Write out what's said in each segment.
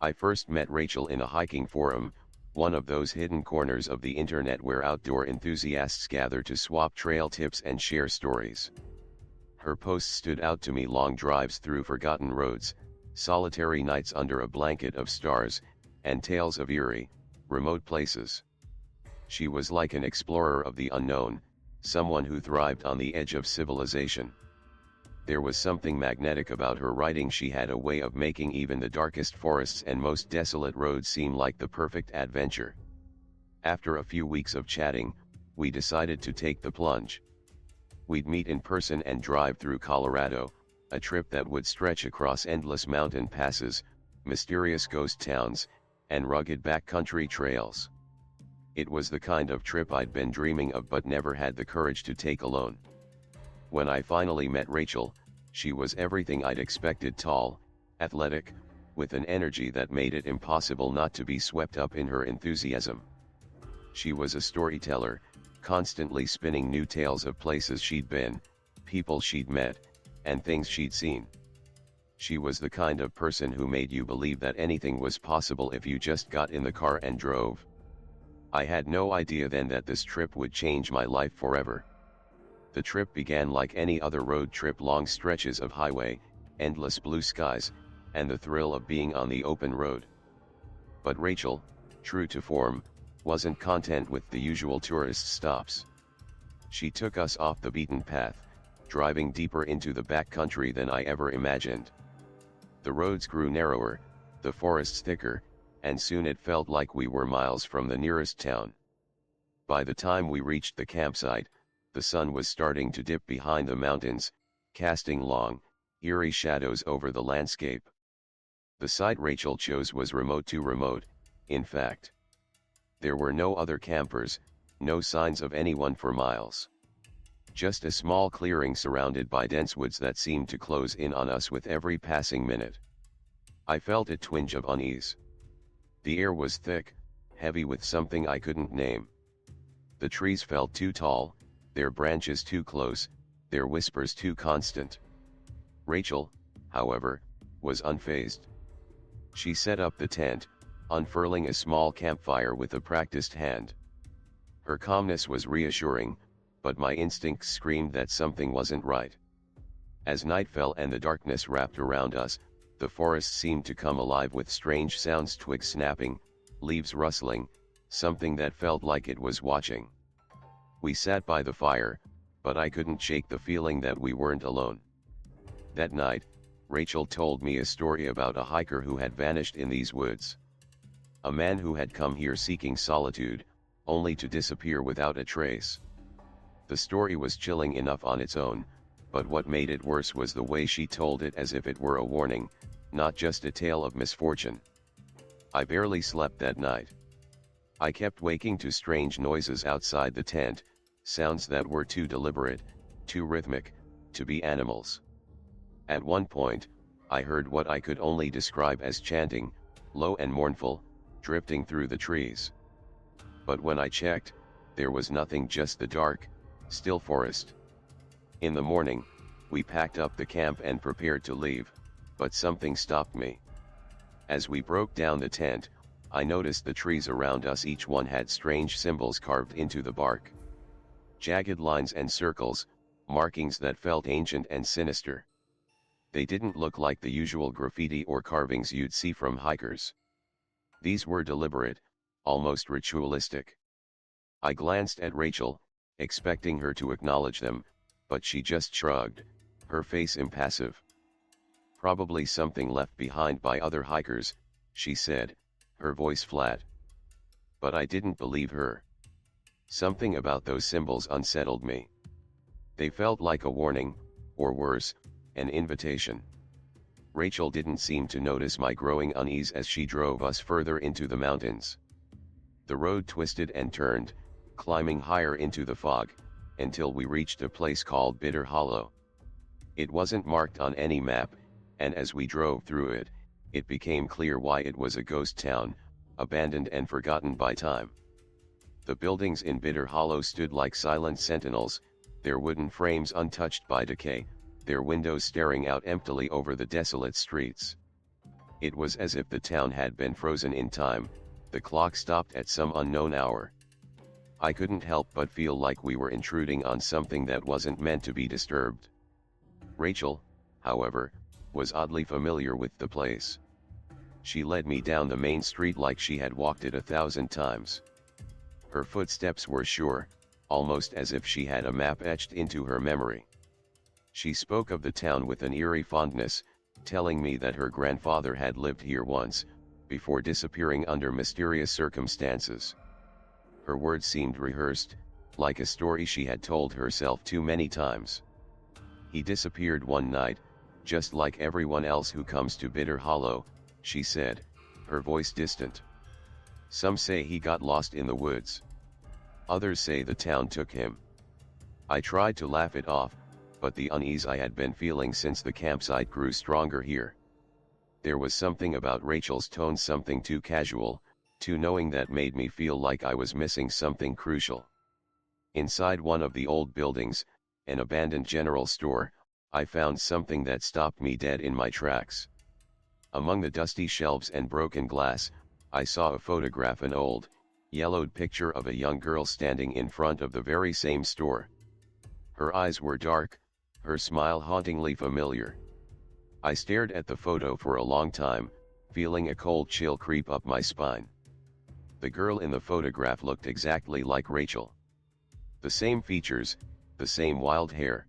I first met Rachel in a hiking forum, one of those hidden corners of the internet where outdoor enthusiasts gather to swap trail tips and share stories. Her posts stood out to me: long drives through forgotten roads, solitary nights under a blanket of stars, and tales of eerie, remote places. She was like an explorer of the unknown, someone who thrived on the edge of civilization. There was something magnetic about her writing. She had a way of making even the darkest forests and most desolate roads seem like the perfect adventure. After a few weeks of chatting, we decided to take the plunge. We'd meet in person and drive through Colorado, a trip that would stretch across endless mountain passes, mysterious ghost towns, and rugged backcountry trails. It was the kind of trip I'd been dreaming of but never had the courage to take alone. When I finally met Rachel, she was everything I'd expected: tall, athletic, with an energy that made it impossible not to be swept up in her enthusiasm. She was a storyteller, constantly spinning new tales of places she'd been, people she'd met, and things she'd seen. She was the kind of person who made you believe that anything was possible if you just got in the car and drove. I had no idea then that this trip would change my life forever. The trip began like any other road trip: long stretches of highway, endless blue skies, and the thrill of being on the open road. But Rachel, true to form, wasn't content with the usual tourist stops. She took us off the beaten path, driving deeper into the backcountry than I ever imagined. The roads grew narrower, the forests thicker, and soon it felt like we were miles from the nearest town. By the time we reached the campsite, the sun was starting to dip behind the mountains, casting long, eerie shadows over the landscape. The site Rachel chose was remote, too remote, in fact. There were no other campers, no signs of anyone for miles. Just a small clearing surrounded by dense woods that seemed to close in on us with every passing minute. I felt a twinge of unease. The air was thick, heavy with something I couldn't name. The trees felt too tall, their branches too close, their whispers too constant. Rachel, however, was unfazed. She set up the tent, unfurling a small campfire with a practiced hand. Her calmness was reassuring, but my instincts screamed that something wasn't right. As night fell and the darkness wrapped around us, the forest seemed to come alive with strange sounds: twigs snapping, leaves rustling, something that felt like it was watching. We sat by the fire, but I couldn't shake the feeling that we weren't alone. That night, Rachel told me a story about a hiker who had vanished in these woods. A man who had come here seeking solitude, only to disappear without a trace. The story was chilling enough on its own, but what made it worse was the way she told it, as if it were a warning, not just a tale of misfortune. I barely slept that night. I kept waking to strange noises outside the tent, sounds that were too deliberate, too rhythmic, to be animals. At one point, I heard what I could only describe as chanting, low and mournful, drifting through the trees. But when I checked, there was nothing, just the dark, still forest. In the morning, we packed up the camp and prepared to leave, but something stopped me. As we broke down the tent, I noticed the trees around us. Each one had strange symbols carved into the bark. Jagged lines and circles, markings that felt ancient and sinister. They didn't look like the usual graffiti or carvings you'd see from hikers. These were deliberate, almost ritualistic. I glanced at Rachel, expecting her to acknowledge them, but she just shrugged, her face impassive. "Probably something left behind by other hikers," she said, her voice flat. But I didn't believe her. Something about those symbols unsettled me. They felt like a warning, or worse, an invitation. Rachel didn't seem to notice my growing unease as she drove us further into the mountains. The road twisted and turned, climbing higher into the fog, until we reached a place called Bitter Hollow. It wasn't marked on any map, and as we drove through it, it became clear why it was a ghost town, abandoned and forgotten by time. The buildings in Bitter Hollow stood like silent sentinels, their wooden frames untouched by decay, their windows staring out emptily over the desolate streets. It was as if the town had been frozen in time, the clock stopped at some unknown hour. I couldn't help but feel like we were intruding on something that wasn't meant to be disturbed. Rachel, however, was oddly familiar with the place. She led me down the main street like she had walked it 1,000 times. Her footsteps were sure, almost as if she had a map etched into her memory. She spoke of the town with an eerie fondness, telling me that her grandfather had lived here once, before disappearing under mysterious circumstances. Her words seemed rehearsed, like a story she had told herself too many times. He disappeared one night, just like everyone else who comes to Bitter Hollow, she said, her voice distant. Some say he got lost in the woods. Others say the town took him. I tried to laugh it off, but the unease I had been feeling since the campsite grew stronger here. There was something about Rachel's tone, something too casual, too knowing, that made me feel like I was missing something crucial. Inside one of the old buildings, an abandoned general store, I found something that stopped me dead in my tracks. Among the dusty shelves and broken glass, I saw a photograph, an old, yellowed picture of a young girl standing in front of the very same store. Her eyes were dark, her smile hauntingly familiar. I stared at the photo for a long time, feeling a cold chill creep up my spine. The girl in the photograph looked exactly like Rachel. The same features, the same wild hair.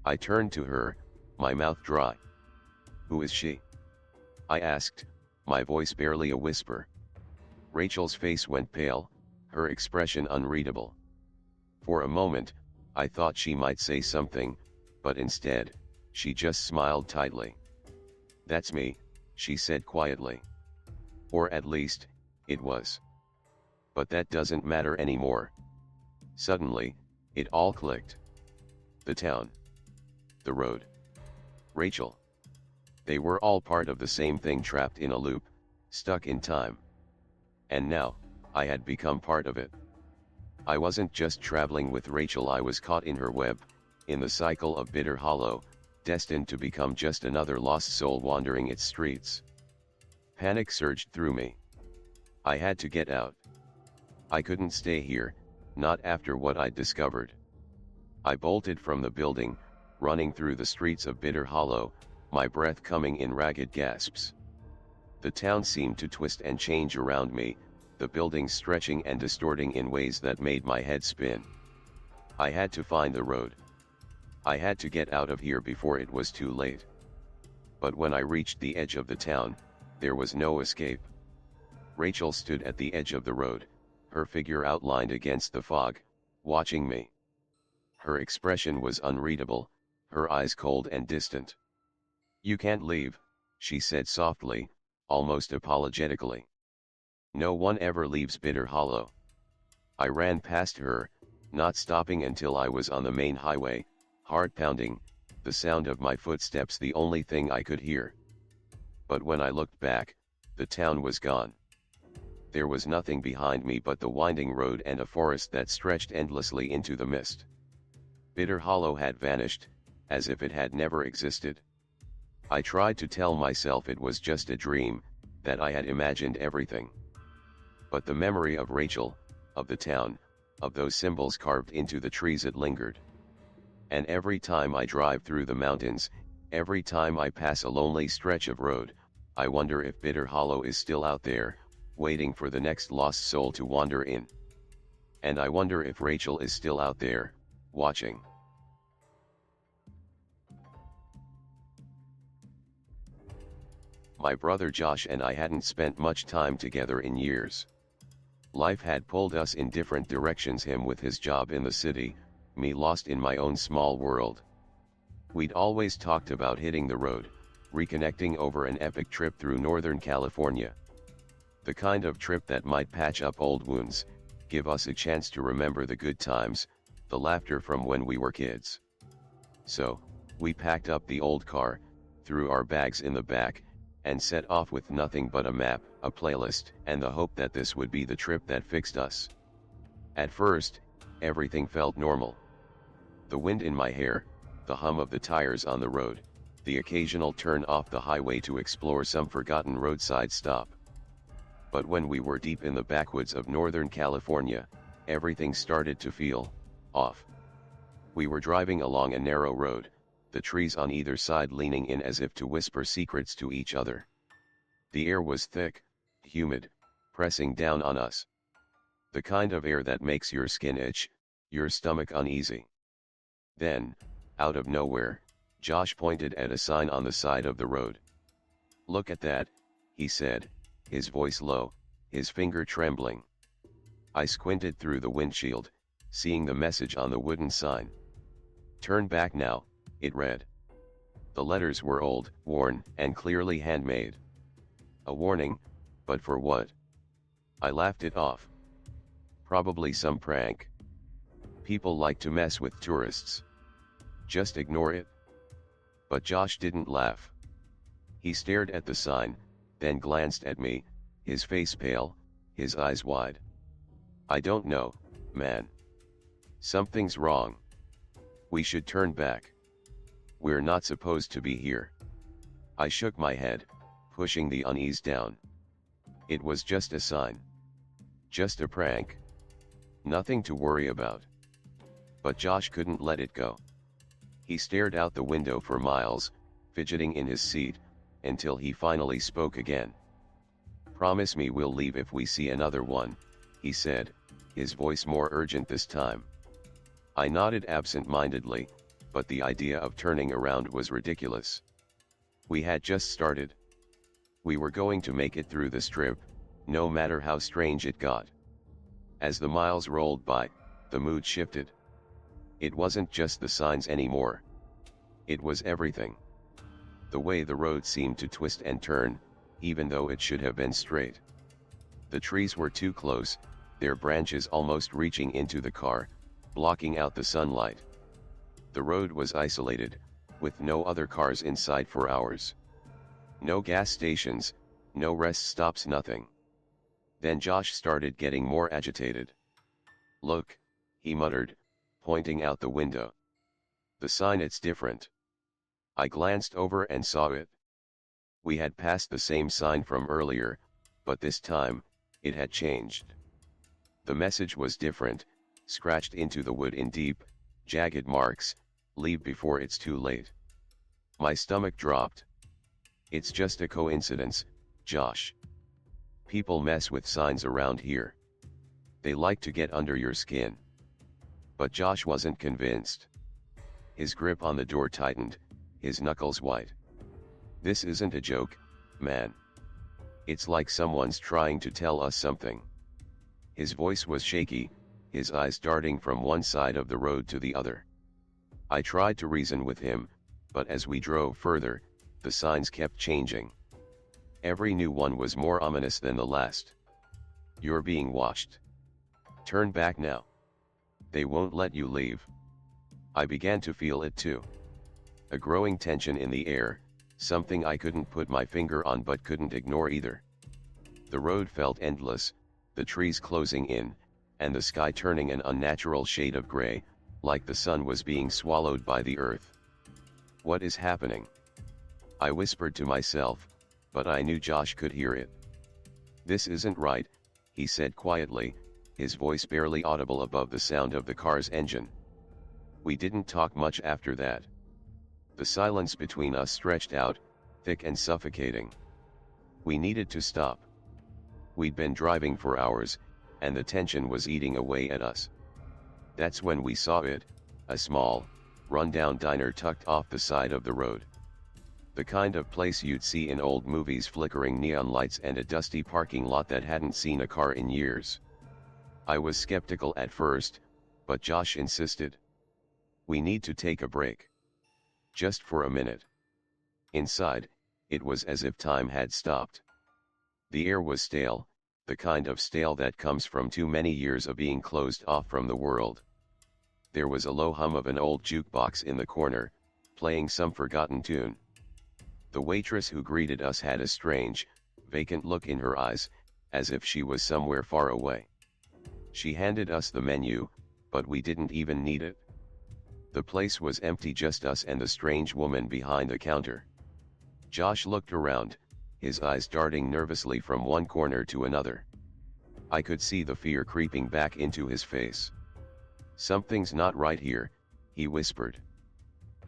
I turned to her, my mouth dry. Who is she? I asked, my voice barely a whisper. Rachel's face went pale, her expression unreadable. For a moment, I thought she might say something, but instead, she just smiled tightly. That's me, she said quietly. Or at least, it was. But that doesn't matter anymore. Suddenly, it all clicked. The town. The road. Rachel. They were all part of the same thing, trapped in a loop, stuck in time. And now, I had become part of it. I wasn't just traveling with Rachel, I was caught in her web, in the cycle of Bitter Hollow, destined to become just another lost soul wandering its streets. Panic surged through me. I had to get out. I couldn't stay here, not after what I'd discovered. I bolted from the building, running through the streets of Bitter Hollow, my breath coming in ragged gasps. The town seemed to twist and change around me, the buildings stretching and distorting in ways that made my head spin. I had to find the road. I had to get out of here before it was too late. But when I reached the edge of the town, there was no escape. Rachel stood at the edge of the road, her figure outlined against the fog, watching me. Her expression was unreadable, her eyes cold and distant. You can't leave, she said softly, almost apologetically. No one ever leaves Bitter Hollow. I ran past her, not stopping until I was on the main highway, heart pounding, the sound of my footsteps the only thing I could hear. But when I looked back, the town was gone. There was nothing behind me but the winding road and a forest that stretched endlessly into the mist. Bitter Hollow had vanished, as if it had never existed. I tried to tell myself it was just a dream, that I had imagined everything. But the memory of Rachel, of the town, of those symbols carved into the trees, it lingered. And every time I drive through the mountains, every time I pass a lonely stretch of road, I wonder if Bitter Hollow is still out there, waiting for the next lost soul to wander in. And I wonder if Rachel is still out there, watching. My brother Josh and I hadn't spent much time together in years. Life had pulled us in different directions, him with his job in the city, me lost in my own small world. We'd always talked about hitting the road, reconnecting over an epic trip through Northern California. The kind of trip that might patch up old wounds, give us a chance to remember the good times, the laughter from when we were kids. So, we packed up the old car, threw our bags in the back, and set off with nothing but a map, a playlist, and the hope that this would be the trip that fixed us. At first, everything felt normal. The wind in my hair, the hum of the tires on the road, the occasional turn off the highway to explore some forgotten roadside stop. But when we were deep in the backwoods of Northern California, everything started to feel off. We were driving along a narrow road, the trees on either side leaning in as if to whisper secrets to each other. The air was thick, humid, pressing down on us. The kind of air that makes your skin itch, your stomach uneasy. Then, out of nowhere, Josh pointed at a sign on the side of the road. "Look at that," he said, his voice low, his finger trembling. I squinted through the windshield, seeing the message on the wooden sign. "Turn back now," it read. The letters were old, worn, and clearly handmade. A warning, but for what? I laughed it off. Probably some prank. People like to mess with tourists. Just ignore it. But Josh didn't laugh. He stared at the sign, then glanced at me, his face pale, his eyes wide. "I don't know, man. Something's wrong. We should turn back. We're not supposed to be here." I shook my head, pushing the unease down. It was just a sign. Just a prank. Nothing to worry about. But Josh couldn't let it go. He stared out the window for miles, fidgeting in his seat, until he finally spoke again. "Promise me we'll leave if we see another one," he said, his voice more urgent this time. I nodded absent-mindedly, but the idea of turning around was ridiculous. We had just started. We were going to make it through the strip, no matter how strange it got. As the miles rolled by, the mood shifted. It wasn't just the signs anymore. It was everything. The way the road seemed to twist and turn, even though it should have been straight. The trees were too close, their branches almost reaching into the car, blocking out the sunlight. The road was isolated, with no other cars in sight for hours. No gas stations, no rest stops, nothing. Then Josh started getting more agitated. "Look," he muttered, pointing out the window. "The sign, it's different." I glanced over and saw it. We had passed the same sign from earlier, but this time, it had changed. The message was different, scratched into the wood in deep, jagged marks, "Leave before it's too late." My stomach dropped. "It's just a coincidence, Josh. People mess with signs around here. They like to get under your skin." But Josh wasn't convinced. His grip on the door tightened, his knuckles white. "This isn't a joke, man. It's like someone's trying to tell us something." His voice was shaky, his eyes darting from one side of the road to the other. I tried to reason with him, but as we drove further, the signs kept changing. Every new one was more ominous than the last. "You're being watched. Turn back now. They won't let you leave." I began to feel it too. A growing tension in the air, something I couldn't put my finger on but couldn't ignore either. The road felt endless, the trees closing in, and the sky turning an unnatural shade of gray, like the sun was being swallowed by the earth. "What is happening?" I whispered to myself, but I knew Josh could hear it. "This isn't right," he said quietly, his voice barely audible above the sound of the car's engine. We didn't talk much after that. The silence between us stretched out, thick and suffocating. We needed to stop. We'd been driving for hours, and the tension was eating away at us. That's when we saw it, a small, run-down diner tucked off the side of the road. The kind of place you'd see in old movies, flickering neon lights and a dusty parking lot that hadn't seen a car in years. I was skeptical at first, but Josh insisted. "We need to take a break. Just for a minute." Inside, it was as if time had stopped. The air was stale, the kind of stale that comes from too many years of being closed off from the world. There was a low hum of an old jukebox in the corner, playing some forgotten tune. The waitress who greeted us had a strange, vacant look in her eyes, as if she was somewhere far away. She handed us the menu, but we didn't even need it. The place was empty, just us and the strange woman behind the counter. Josh looked around, his eyes darting nervously from one corner to another. I could see the fear creeping back into his face. "Something's not right here," he whispered.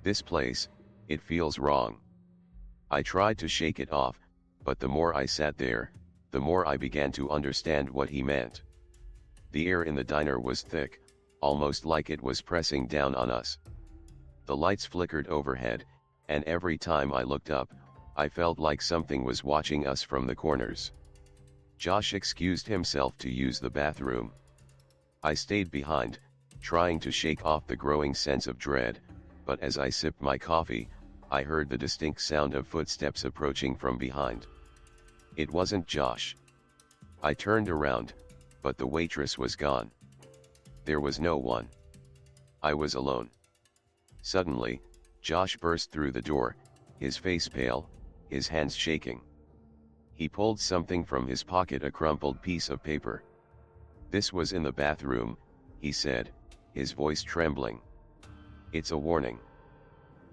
"This place, it feels wrong." I tried to shake it off, but the more I sat there, the more I began to understand what he meant. The air in the diner was thick, almost like it was pressing down on us. The lights flickered overhead, and every time I looked up, I felt like something was watching us from the corners. Josh excused himself to use the bathroom. I stayed behind, trying to shake off the growing sense of dread, but as I sipped my coffee, I heard the distinct sound of footsteps approaching from behind. It wasn't Josh. I turned around, but the waitress was gone. There was no one. I was alone. Suddenly, Josh burst through the door, his face pale, his hands shaking. He pulled something from his pocket, a crumpled piece of paper. "This was in the bathroom," he said, his voice trembling. "It's a warning."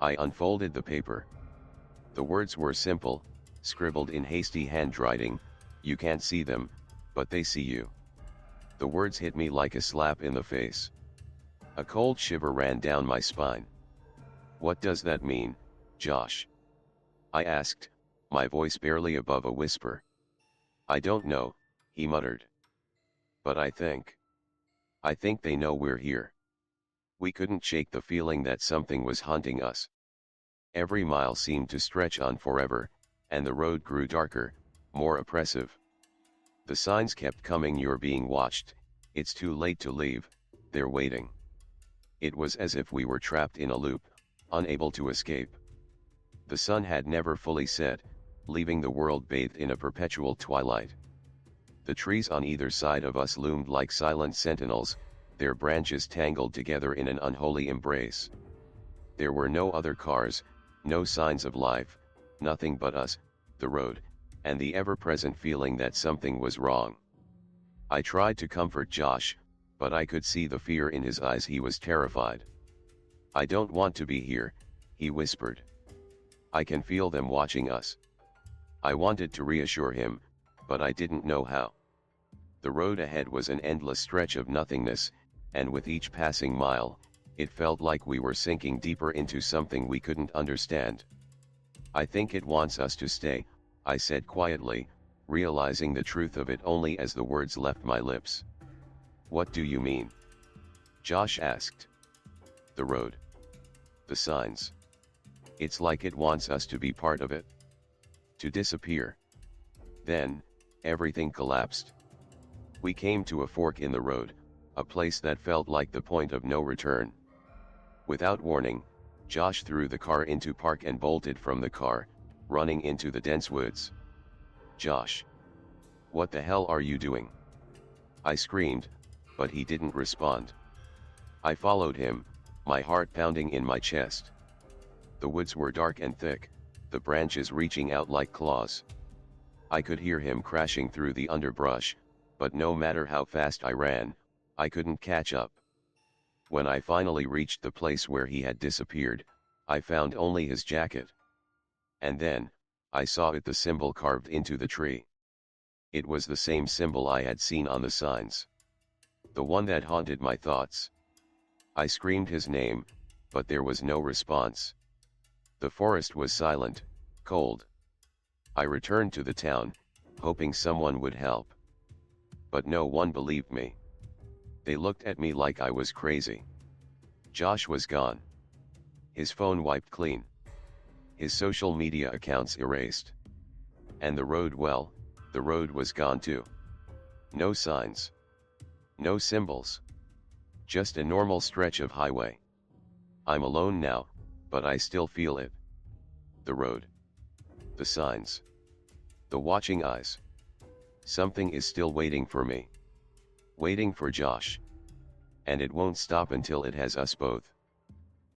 I unfolded the paper. The words were simple, scribbled in hasty handwriting. "You can't see them, but they see you." The words hit me like a slap in the face. A cold shiver ran down my spine. "What does that mean, Josh?" I asked, my voice barely above a whisper. "I don't know," he muttered. "But I think they know we're here." We couldn't shake the feeling that something was hunting us. Every mile seemed to stretch on forever, and the road grew darker, more oppressive. The signs kept coming: "You're being watched, it's too late to leave, they're waiting." It was as if we were trapped in a loop, unable to escape. The sun had never fully set, leaving the world bathed in a perpetual twilight. The trees on either side of us loomed like silent sentinels, their branches tangled together in an unholy embrace. There were no other cars, no signs of life, nothing but us, the road, and the ever-present feeling that something was wrong. I tried to comfort Josh, but I could see the fear in his eyes. He was terrified. "I don't want to be here," he whispered. "I can feel them watching us." I wanted to reassure him, but I didn't know how. The road ahead was an endless stretch of nothingness, and with each passing mile, it felt like we were sinking deeper into something we couldn't understand. "I think it wants us to stay," I said quietly, realizing the truth of it only as the words left my lips. "What do you mean?" Josh asked. "The road. The signs. It's like it wants us to be part of it. To disappear." Then, everything collapsed. We came to a fork in the road, a place that felt like the point of no return. Without warning, Josh threw the car into park and bolted from the car, running into the dense woods. "Josh! What the hell are you doing?" I screamed, but he didn't respond. I followed him, my heart pounding in my chest. The woods were dark and thick, the branches reaching out like claws. I could hear him crashing through the underbrush, but no matter how fast I ran, I couldn't catch up. When I finally reached the place where he had disappeared, I found only his jacket. And then, I saw it, the symbol carved into the tree. It was the same symbol I had seen on the signs. The one that haunted my thoughts. I screamed his name, but there was no response. The forest was silent, cold. I returned to the town, hoping someone would help. But no one believed me. They looked at me like I was crazy. Josh was gone. His phone wiped clean. His social media accounts erased. And the road, well, the road was gone too. No signs. No symbols. Just a normal stretch of highway. I'm alone now, but I still feel it. The road. The signs. The watching eyes. Something is still waiting for me. Waiting for Josh. And it won't stop until it has us both.